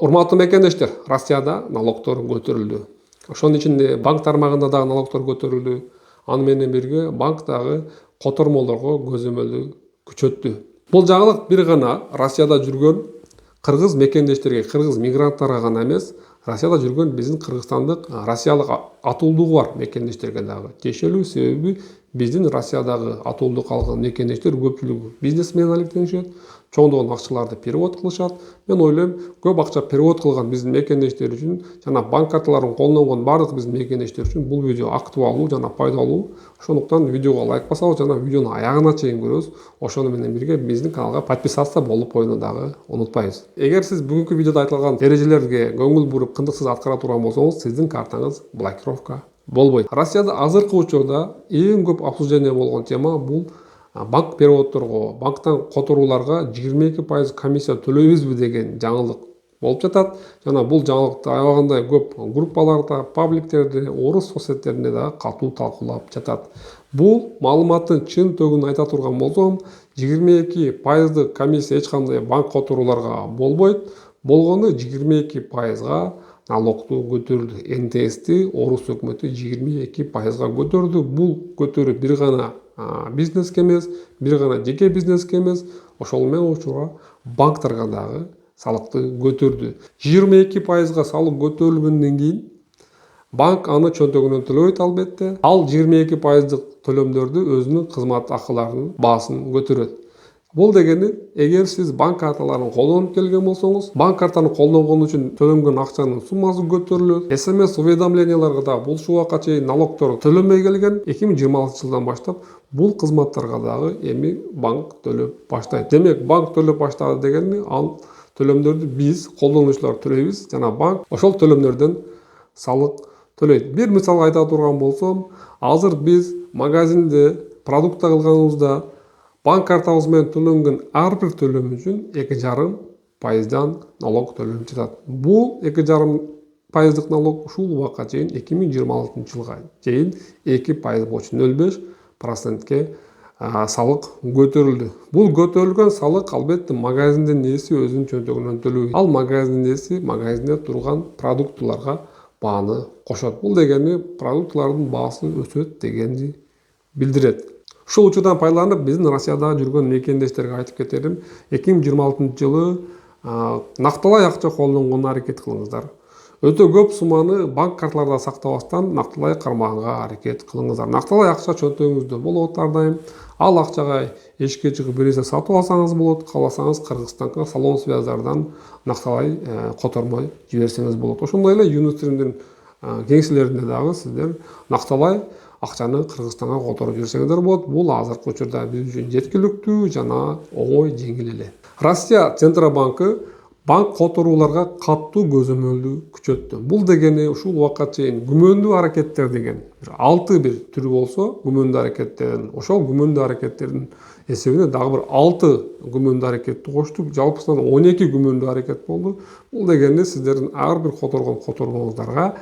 Урматтуу мекендештер, Россияда налогтор көтөрүлдү. Ошонун ичинде банк тармагында дагы налогтор көтөрүлдү. Аны менен бирге банк дагы котормолорго көзөмөлдү күчөттү. Бул жаңылык бир гана Россияда жүргөн кыргыз мекендештерге, кыргыз мигранттарга гана эмес, Россияда жүргөн биздин кыргызстандык, россиялык атуулдугу бар мекендештерге дагы тиешелүү. Себеби биздин Россиядагы атуулдук алган мекендештер көпчүлүгү бизнесмен алектенишет, чоңдогон акчаларды перевод кылышат. Мен ойлойм, көп акча перевод кылган биздин мекендештер үчүн жана банк карталарын колдонгон бардык биздин мекендештер үчүн бул видео актуалдуу жана пайдалуу. Ошондуктан видеого лайк басабыз жана видеону аягына чейин көрөбүз. Ошону менен бирге биздин каналга подписаться болуп коюуну дагы унутпайбыз. Эгер сиз бүгүнкү видеодо айтылган эрежелерге көңүл буруп кындыксыз аткара турган болсоңуз, сиздин картаңыз блокировка болбойт. Россияда азыркы учурда эң көп обсуждение болгон тема бул банк переводторго, банктан которууларга 22% комиссия төлөйбүзбү деген жаңылык болуп жатат. Жана бул жаңылыкты аябагандай көп группаларда, пабликтерде, орус соцсеттеринде дагы катуу талкуулап жатат. Бул маалыматтын чын төгүн айта турган болсом, 22% комиссия эч кандай банк которууларга болбойт. Болгону 22%га налогту көтөрдү. НТСти орус өкмөтү 22%га көтөрдү. Бул көтөрүү бир гана бизнеске эмес, бир гана жеке бизнеске эмес, ошол менен учура банктарга дагы салыкты көтөрдү. 22%га салык көтөрүлгөндөн кийин банк аны чөнтөгүнөн төлөбөйт албетте. Ал 22%дык төлөмдөрдү өзүнүн кызмат акыларынын баасын көтөрөт. Бул дегени, эгер сиз банк карталарын колдонуп келген болсоңуз, банк картаны колдонгон үчүн төлөнгөн акчанын суммасы көтөрүлөт. СМС уведомленияларга да бул убакка чейин налогтор төлөнбөй келген. 2026 жылдан баштап бул кызматтарга дагы эми банк төлөп баштайт. Демек, банк төлөп баштады дегени, ал төлөмдөрдү биз колдонуучулар төлөйбүз жана банк ошол төлөмдөрдөн салык төлөйт. Бир мисал айта турган болсом, азыр биз магазинде продукт алганыбызда банк картабыз менен төлөнгөн ар бир төлөм үчүн 2,5% налог төлөнүп жатат. Бул 2,5% налог ушул убакка чейин 2026 жылга чейин 2% болчу 0,5%ке салык көтөрүлдү. Бул көтөрүлгөн салык албетте магазиндин ээси өзүнүн чөнтөгүнөн төлөбөйт. Ал магазиндин ээси магазинде турган продуктыларга бааны кошот. Бул дегени продуктылардын баасы өсөт дегенди билдирет. Ушул учурдан пайдаланып биздин Россияда жүргөн мекендештерге айтып кетерим, 2026 жылы накталай акча колдонгонго аракет кылыңыздар. Өтө көп сумманы банк карталарда сактабастан накталай кармаганга аракет кылыңыздар. Накталай акча чөнтөгүңүздө болот ар дайым. Ал акчага эшикке чыгып бир нерсе сатып алсаңыз болот, кааласаңыз Кыргызстанга салон связьдардан накталай котормо жиберсеңиз болот. Ошондой эле Юнустримдин кеңселеринде дагы сиздер накталай акчаны Кыргызстанга которуп жиберсеңиздер болот. Бул азыркы учурда биз үчүн жеткиликтүү жана оңой, жеңил эле. Россия Центробанкы банк которууларга катуу көзөмөлдү күчөттү. Бул дегени ушул убакка чейин күмөндүү аракеттер деген 6 бир түрү болсо, күмөндүү аракеттердин, ошол күмөндүү аракеттердин эсебине дагы бир 6 күмөндүү аракетти коштук. Жалпысынан 12 күмөндүү аракет болду. Бул дегени сиздердин ар бир которгон котормоңуздарга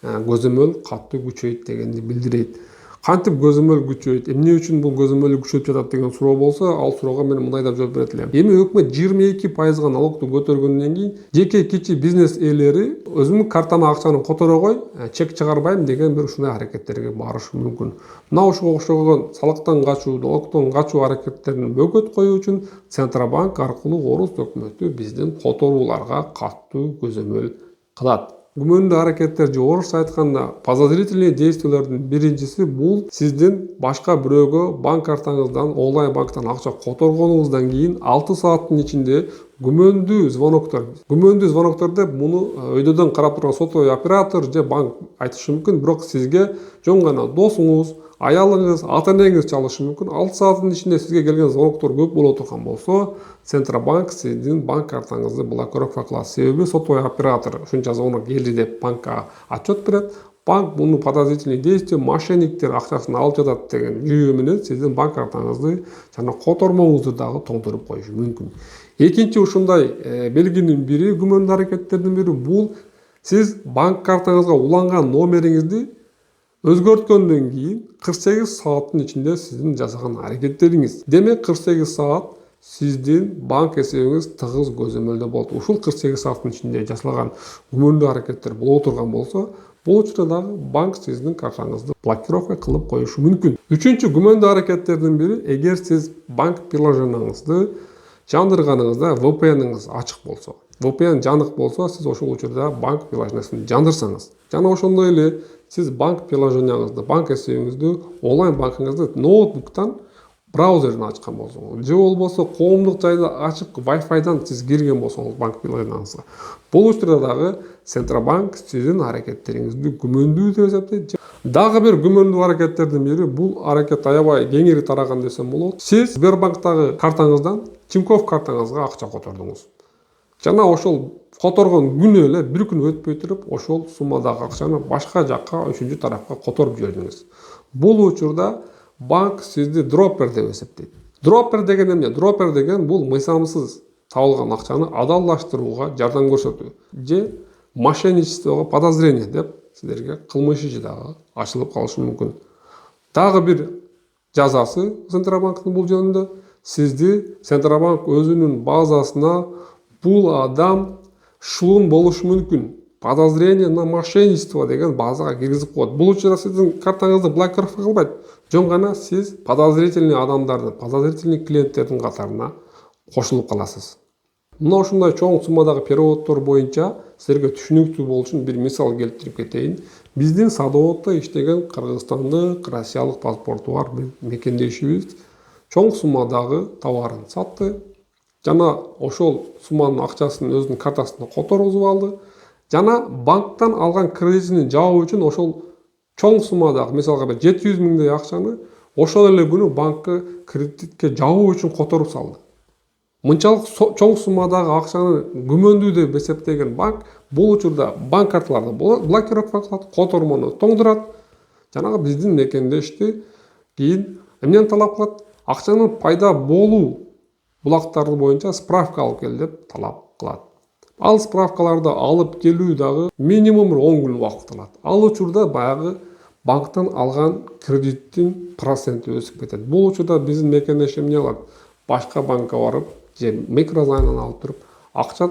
көзөмөл катуу күчөйт дегенди билдирет. Кантип көзөмөл күчөйт? Эмне үчүн бул көзөмөл күчөйүп жатат деген суроо болсо, ал суроого мен мындай деп жооп берет элем. Эми өкмөт 22%га налогту көтөргөндөн кийин жеке кичи бизнес ээлери өзүмдүн картама акчаны которобой, чек чыгарбайм деген бир ушундай аракеттерге барышы мүмкүн. Мына ошого окшогон салыктан качуу, налогтон качуу аракеттерин бөгөт коюу үчүн Центробанк аркылуу орус өкмөтү биздин которууларга катуу көзөмөл кылат. Күмөндүү аракеттер же орусча айтканда подозрительный действиялардын биринчиси бул сиздин башка бирөөгө банк картаңыздан онлайн банктан акча которгонуңуздан кийин 6 сааттын ичинде күмөндүү звоноктор. Күмөндүү звоноктор деп муну өйдөдөн карап турган сотовый оператор же банк айтышы мүмкүн, бирок сизге жөн гана досуңуз, аялыңыз, ата-энеңиз чалышы мүмкүн. 6 сааттын ичинде сизге келген звоноктор көп боло турган болсо, Центробанк сиздин банк картаңызды блокировка кылат. Себеби сотовый оператор ушунча звонок келди деп банкка отчет берет. Банк буну подозрительный действие, мошенниктер акчасын алып жатат деген жүйө менен сиздин банк картаңызды жана котормоңузду дагы тоңдуруп коюшу мүмкүн. Экинчи ушундай белгинин бири, күмөндүү аракеттердин бири бул сиз банк картаңызга уланган номериңизди өзгөрткөндөн кийин 48 сааттын ичинде сиздин жасаган аракеттериңиз. Демек 48 саат сиздин банк эсебиңиз тыгыз көзөмөлдө болот. Ушул 48 сааттын ичинде жасалган күмөндүү аракеттер боло турган болсо, бул учурда дагы банк сиздин картаңызды блокировка кылып коюшу мүмкүн. Үчүнчү күмөндүү аракеттердин бири, эгер сиз банк приложениеңизди жандырганыңызда VPN-ыңыз ачык болсо, VPN жанык болсо, сиз ошол учурда банк приложениясын жандырсаңыз, жана ошондой эле сиз банк приложенияңызды, банк эсебиңизди, онлайн банкингизди ноутбуктан браузерден ачкан болсоңуз, же болбосо коомдук жайда ачык Wi-Fi'дан сиз кирген болсоңуз банк приложенияңызга, бул учурда дагы Центробанк сиздин аракеттериңизди күмөндүү деп эсептейт. Дагы бир күмөндүү аракеттердин бири, бул аракет аябай кеңири тараган десем болот. Сиз Сбербанктагы картаңыздан Тинькофф картаңызга акча котордуңуз. Жана ошол которгон күнү эле, бир күн өтпөй туруп, ошол суммадагы акчаны башка жакка, үчүнчү тарапка которуп жибердиңиз. Бул учурда банк сизди дроппер деп эсептейт. Дроппер деген эмне? Дроппер деген бул мыйзамсыз табылган акчаны адалдаштырууга жардам көрсөтүү же мошенничествого подозрение деп силерге кылмыш иши дагы ачылып калышы мүмкүн. Дагы бир жазасы Центробанктын бул жөнүндө, сизди Центробанк өзүнүн базасына бул адам шулун болушу мүмкүн, подозрение на мошенничество деген базага киргизип коет. Бул учурда сиздин картаңызды блокировка кылбайт, жөн гана сиз подозрительный адамдардын, подозрительный клиенттердин катарына кошулуп каласыз. Мына ушундай чоң суммадагы переводдор боюнча силерге түшүнүктүү болуу үчүн бир мисал келтирип кетейин. Биздин Садоводдо иштеген кыргызстандык, россиялык паспорту бар бир мекендешибиз чоң суммадагы товарын сатты. Жана ошол сумманын акчасын өзүнүн картасына которгузуп алды. Жана банктан алган кредитин жабуу үчүн ошол чоң суммадагы, мисалга 700 миңдей акчаны ошол эле күнү банкка кредитке жабуу үчүн которуп салды. Мынчалык чоң суммадагы акчаны күмөндүү деп эсептеген банк бул учурда банк карталарды блокировка кылат, котормону тоңдурат. Жанагы биздин мекендешти кийин эмнени талап кылат? Акчанын пайда болуу булактары боюнча справка алып кел деп талап кылат. Ал справкаларды алып келүү дагы минимум 10 күн убакыт алат. Ал учурда баягы банктан алган кредиттин проценти өсүп кетет. Бул учурда биздин мекендеш эмне кылат? Башка банкка барып, же микрозаймдан алып туруп, акча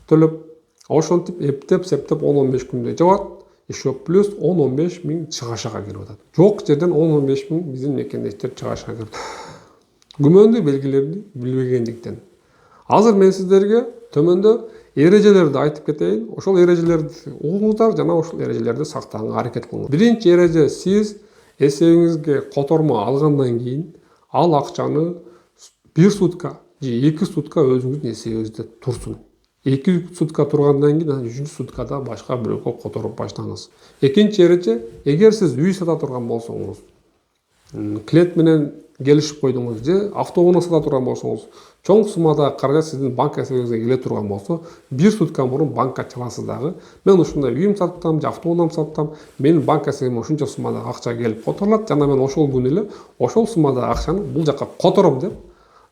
төлөп, ошентип эптеп, септеп 10-15 күндө жабат. Еще плюс 10-15 миң чыгашага кирип атат. Жок жерден 10-15 миң биздин мекендештер чыгашага кирип. Күмөндүү белгилерди билбегендиктен. Азыр мен сиздерге төмөндө эрежелерди айтып кетейин. Ошол эрежелерди угуңуздар жана ошол эрежелерди сактаганга аракет кылыңыз. Биринчи эреже, сиз эсебиңизге котормо алгандан кийин ал акчаны 1 сутка же 2 сутка өзүңүздүн эсебиңизде турсун. 2 сутка тургандан кийин 3 суткада башка бирөөгө которуп баштаңыз. Экинчи эреже, эгер сиз үй сата турган болсоңуз, клиент менен келишип койдуңуз же автоунаа сата турган болсоңуз, чоң суммадагы каражат сиздин банк эсебиңизге келе турган болсо, 1 сутка мурун банкка чаласыз дагы. Мен ушундай үйүм саттым, же автоунаам саттым, менин банк эсебиме ушунча суммадагы акча келип которулат, жана мен ошол күнү эле ошол суммадагы акчаны бул жакка котором деп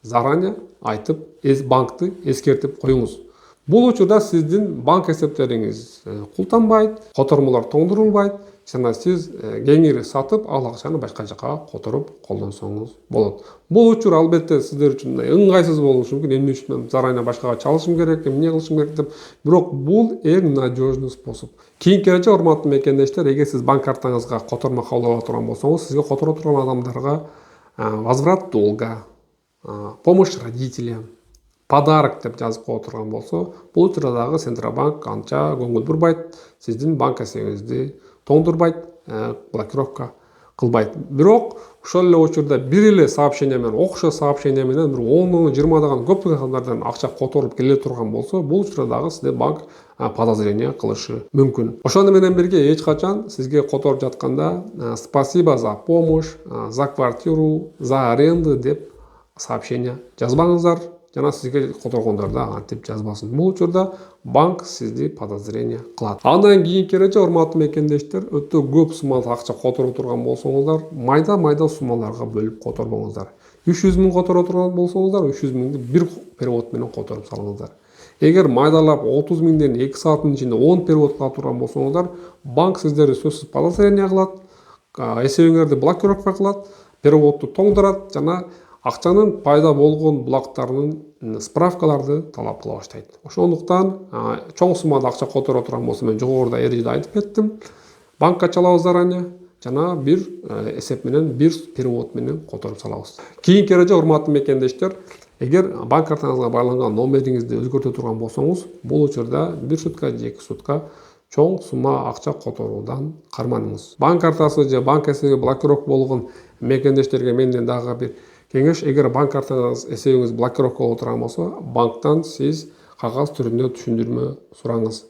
заранее айтып, банкты эскертип коюңуз. Бул учурда сиздин банк эсептериңиз култанбайт, котормолор тоңдурулбайт, жана сиз кеңири сатып, ал акчаны башка жакка которуп колдонсоңуз болот. Бул учур албетте сиздер үчүн ыңгайсыз болушу мүмкүн. Эмне үчүн мен заранее башкага чалышым керек, эмне кылышым керек деп. Бирок бул эң надежный способ. Кийинки эреже, урматтуу мекендештер, эгер сиз банк картаңызга котормо кабыл ала турган болсоңуз, сизге которо турган адамдарга возврат долга, помощь родителям, подарок деп жазып кое турган болсо, бул учурда дагы Центробанк анча көңүл бурбайт, сиздин банк эсебиңизди тоңдурбайт, блокировка кылбайт. Бирок ошол эле учурда бир эле сообщение менен, окшос сообщение менен бир 10-20 дагы көптөгөн адамдардан акча которуп келе турган болсо, бул учурда дагы сизде банк подозрение кылышы мүмкүн. Ошону менен бирге эч качан сизге которуп жатканда спасибо за помощь, за квартиру, за аренду деп сообщение жазбаңыздар. Жана сизге которгондорду антип жазбасын. Бул учурда банк сизди подозрение кылат. Андан кийинки эреже, урматтуу мекендештер, өтө көп суммалык акча которо турган болсоңуздар, майда суммаларга бөлүп которбоңуздар. 300 миң которо турган болсоңуздар, 300 миңди бир перевод менен которуп салыңыздар. Эгер майдалап 30 миңден 2 сааттын ичинде 10 перевод кыла турган болсоңуздар, банк сиздерди сөзсүз подозрение кылат, эсебиңерди блокировка кылат, переводду тоңдурат жана акчанын пайда болгон булактарынын справкаларды талап кыла баштайт. Ошондуктан чоң суммада акча которо турган болсо, мен жогоруда эрежеде айтып кеттим, банкка чалабыз заранее жана бир эсеп менен, бир перевод менен которуп салабыз. Кийинки эреже, урматтуу мекендештер, эгер банк картаңызга байланган номериңизди өзгөртө турган болсоңуз, бул учурда 1 сутка же 2 сутка чоң сумма акча которуудан карманыңыз. Банк картасы же банк эсеби блокировка болгон мекендештерге менден дагы бир кеңеш: эгер банк картаңыз, эсебиңиз блокировка боло турган болсо, банктан сиз кагаз түрүндө түшүндүрмө сураңыз.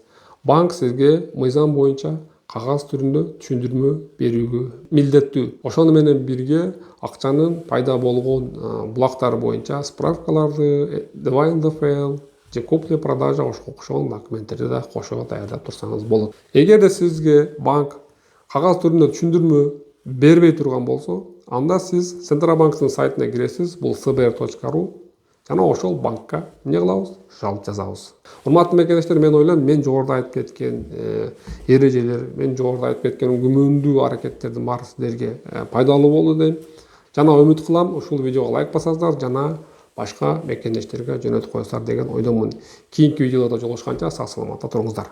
Банк сизге мыйзам боюнча кагаз түрүндө түшүндүрмө берүүгө милдеттүү. Ошону менен бирге акчанын пайда болгон булактары боюнча справкаларды, Divine DFL же купли-продажа окшогон документтерди да кошо даярдап турсаңыз болот. Эгерде сизге банк кагаз түрүндө түшүндүрмө бербей турган болсо, анда сиз Центробанктын сайтына киресиз, бул cbr.ru, жана ошол банкка эмне кылабыз? Жалоба жазабыз. Урматтуу мекендештер, мен ойлойм, мен жогоруда айтып кеткен эрежелер, мен жогоруда айтып кеткен күмөндүү аракеттердин баары сиздерге пайдалуу болду дейм. Жана үмүт кылам, ушул видеого лайк басасыздар жана башка мекендештерге жөнөтүп коесуздар деген ойдомун. Кийинки видеолордо жолугушканча сак саламатта туруңуздар.